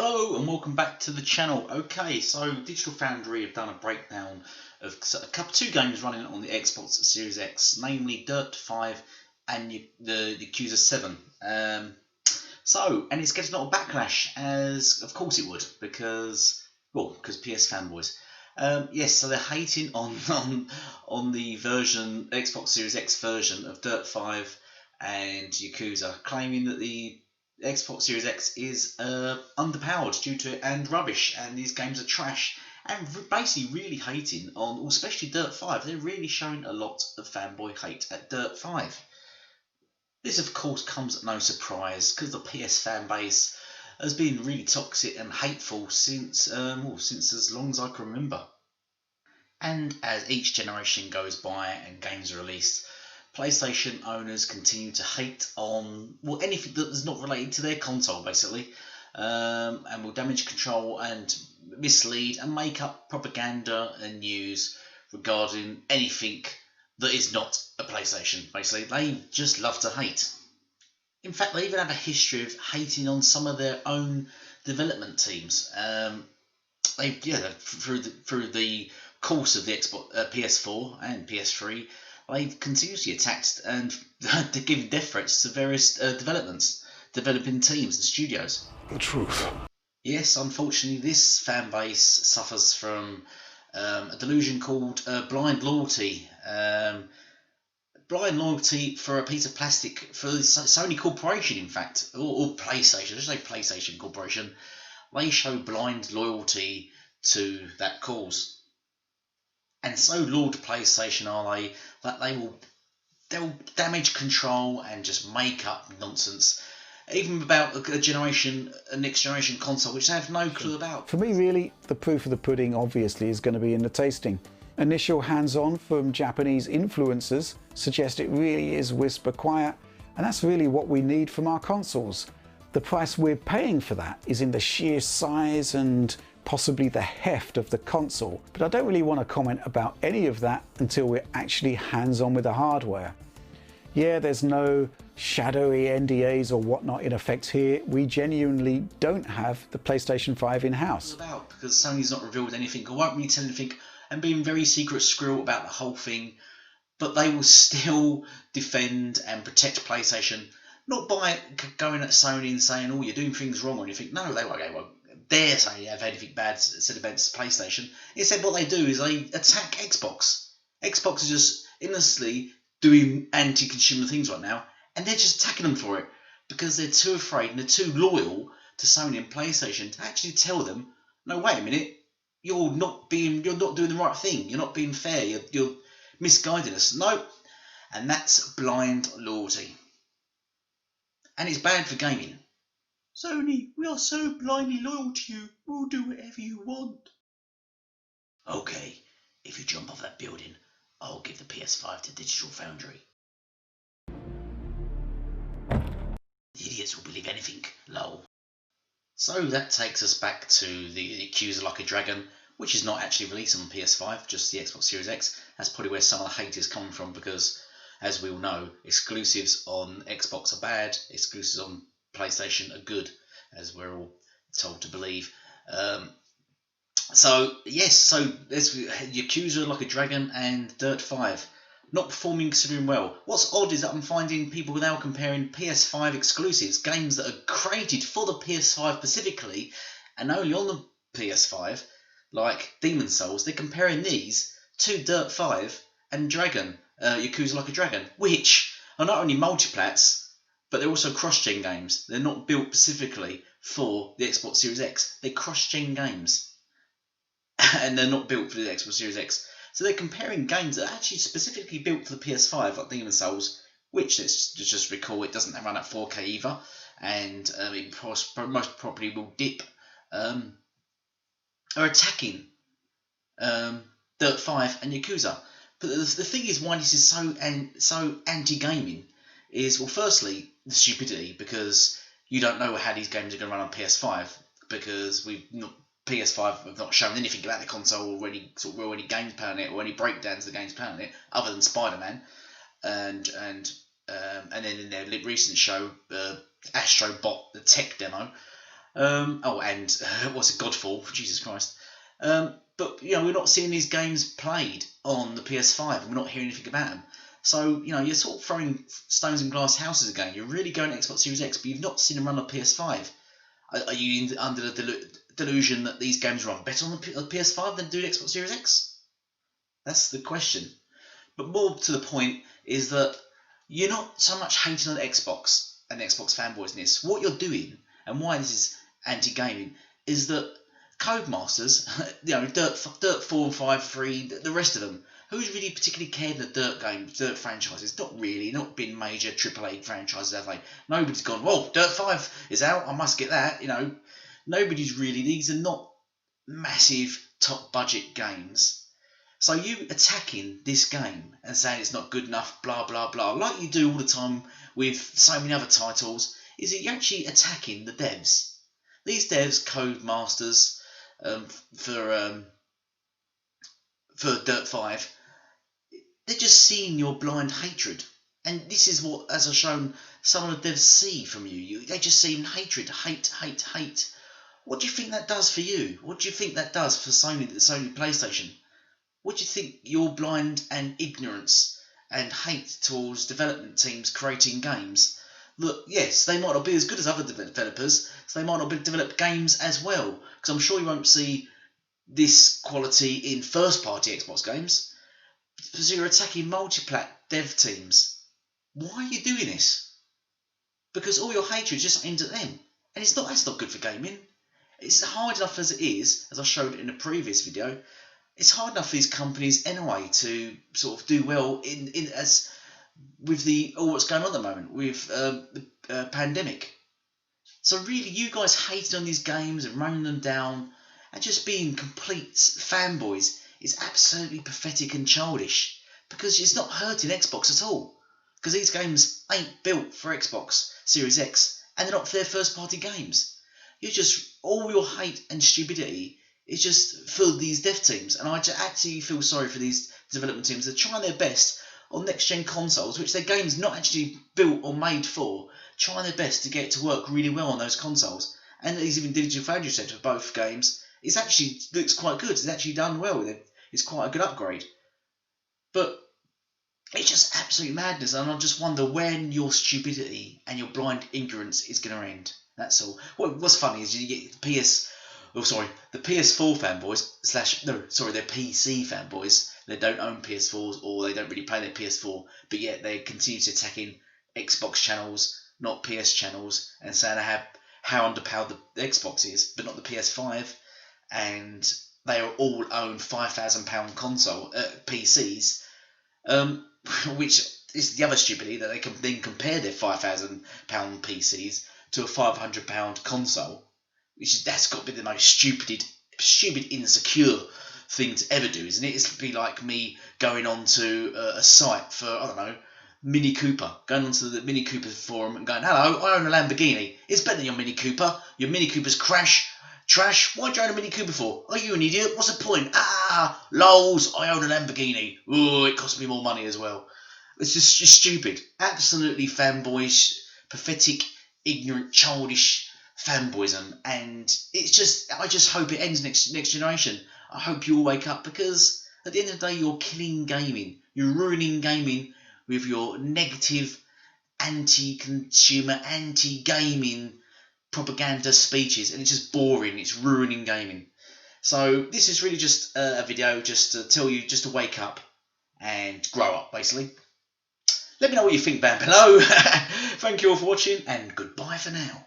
Hello and welcome back to the channel. Okay, so Digital Foundry have done a breakdown of two games running on the Xbox Series X, namely Dirt 5 and the Yakuza 7. And it's getting a lot of backlash, as of course it would, because PS fanboys. Yes, so they're hating on the Xbox Series X version of Dirt 5 and Yakuza, claiming that the Xbox Series X is underpowered due to it and rubbish, and these games are trash, and basically really hating on, especially Dirt 5. They're really showing a lot of fanboy hate at Dirt 5. This, of course, comes at no surprise because the PS Fanbase has been really toxic and hateful since as long as I can remember. And as each generation goes by and games are released, PlayStation owners continue to hate on anything that is not related to their console, basically, and will damage control and mislead and make up propaganda and news regarding anything that is not a PlayStation. Basically, they just love to hate. In fact, they even have a history of hating on some of their own development teams. Through the course of the Xbox, PS4 and PS3. They've continuously attacked and given death threats to various developing teams and studios. The truth. Yes, unfortunately, this fan base suffers from a delusion called blind loyalty. Blind loyalty for a piece of plastic for the Sony Corporation, in fact, or PlayStation. Let's say PlayStation Corporation. They show blind loyalty to that cause. And so loyal to PlayStation are they that they'll damage control and just make up nonsense, even about a next generation console, which they have no clue about. For me, really, the proof of the pudding obviously is going to be in the tasting. Initial hands-on from Japanese influencers suggest it really is whisper quiet, and that's really what we need from our consoles. The price we're paying for that is in the sheer size and possibly the heft of the console, but I don't really want to comment about any of that until we're actually hands-on with the hardware. Yeah, there's no shadowy NDAs or whatnot in effect here. We genuinely don't have the PlayStation 5 in-house. Because Sony's not revealed anything or won't really tell anything, and being very secret squirrel about the whole thing, but they will still defend and protect PlayStation, not by going at Sony and saying, oh, you're doing things wrong or anything. No, they won't dare say they have anything bad said about PlayStation. Instead, what they do is they attack Xbox. Xbox is just innocently doing anti-consumer things right now, and they're just attacking them for it because they're too afraid and they're too loyal to Sony and PlayStation to actually tell them, no, wait a minute, you're not doing the right thing. You're not being fair. You're misguiding us. No, and that's blind loyalty, and it's bad for gaming. Sony, we are so blindly loyal to you, we'll do whatever you want. Okay, if you jump off that building, I'll give the PS5 to Digital Foundry. The idiots will believe anything, lol. So that takes us back to the Yakuza Like a Dragon, which is not actually released on PS5, just the Xbox Series X. That's probably where some of the hate is coming from, because, as we all know, exclusives on Xbox are bad, exclusives on PlayStation are good, as we're all told to believe. So there's Yakuza Like a Dragon and Dirt 5 not performing considering well. What's odd is that I'm finding people now comparing PS5 exclusives, games that are created for the PS5 specifically and only on the PS5, like Demon Souls. They're comparing these to Dirt 5 and Yakuza Like a Dragon, which are not only multiplats, but they're also cross-gen games. They're not built specifically for the Xbox Series X. They're cross-gen games. And they're not built for the Xbox Series X. So they're comparing games that are actually specifically built for the PS5, like Demon Souls, which, let's just recall, it doesn't run at 4K either, and it most probably will dip, are attacking Dirt 5 and Yakuza. But the thing is, why this is so anti-gaming is, well, firstly, the stupidity, because you don't know how these games are going to run on PS5, because PS5 have not shown anything about the console or any games playing it or any breakdowns of the games playing it, other than Spider-Man, and then in their recent show, Astro Bot, the tech demo, Oh, and what's it, Godfall? Jesus Christ. But you know, we're not seeing these games played on the PS5, and we're not hearing anything about them. So you know, you're sort of throwing stones in glass houses again. You're really going to Xbox Series X, but you've not seen them run on PS5. Are you under the delusion that these games run better on the PS5 than do Xbox Series X? That's the question. But more to the point is that you're not so much hating on Xbox and Xbox fanboys in this. What you're doing, and why this is anti-gaming, is that Codemasters, you know, Dirt 4 and 5, 3, the rest of them, who's really particularly cared in the Dirt games, Dirt franchises? Not really, not been major AAA franchises, have they? Nobody's gone, whoa, Dirt 5 is out, I must get that, you know. Nobody's really, these are not massive top budget games. So you attacking this game and saying it's not good enough, blah, blah, blah, like you do all the time with so many other titles, is that you're actually attacking the devs. These devs, Codemasters, for Dirt 5, they're just seeing your blind hatred. And this is what, as I've shown, some of the devs see from you. They just see hatred, hate, hate, hate. What do you think that does for you? What do you think that does for Sony PlayStation? What do you think your blind and ignorance and hate towards development teams creating games? Look, yes, they might not be as good as other developers, so they might not develop games as well. Because I'm sure you won't see this quality in first-party Xbox games. Because you're attacking Multiplat dev teams. Why are you doing this? Because all your hatred is just aimed at them. And that's not good for gaming. It's hard enough as it is, as I showed in a previous video. It's hard enough for these companies anyway to sort of do well as with what's going on at the moment with the pandemic. So really, you guys hating on these games and running them down and just being complete fanboys is absolutely pathetic and childish, because it's not hurting Xbox at all. Because these games ain't built for Xbox Series X, and they're not for their first-party games. You're just, all your hate and stupidity is just for these dev teams, and I actually feel sorry for these development teams. They're trying their best on next-gen consoles, which their game's not actually built or made for, trying their best to get it to work really well on those consoles. And these even Digital Foundry said for both games, it actually looks quite good. It's actually done well with it. It's quite a good upgrade. But it's just absolute madness, and I just wonder when your stupidity and your blind ignorance is going to end. That's all. What's funny is you get the PS4 fanboys their PC fanboys. They don't own PS4s, or they don't really play their PS4, but yet they continue to attacking Xbox channels, not PS channels, and saying how underpowered the Xbox is, but not the PS5, and they all own £5,000 console PCs, which is the other stupidity, that they can then compare their £5,000 PCs to a £500 console, that's got to be the most stupid, insecure thing to ever do, isn't it? It's be like me going onto a site for, I don't know, Mini Cooper, going onto the Mini Cooper forum and going, hello, I own a Lamborghini. It's better than your Mini Cooper. Your Mini Cooper's trash. Why'd you own a Mini Cooper for? Are you an idiot? What's the point? Lols, I own a Lamborghini. Oh, it cost me more money as well. It's just stupid. Absolutely fanboyish, pathetic, ignorant, childish fanboyism, and it's just, I just hope it ends next generation. I hope you all wake up, because at the end of the day, you're killing gaming. You're ruining gaming with your negative, anti-consumer, anti-gaming propaganda speeches, and it's just boring. It's ruining gaming. So this is really just a video just to tell you, just to wake up and grow up, basically. Let me know what you think down below. Thank you all for watching, and goodbye for now.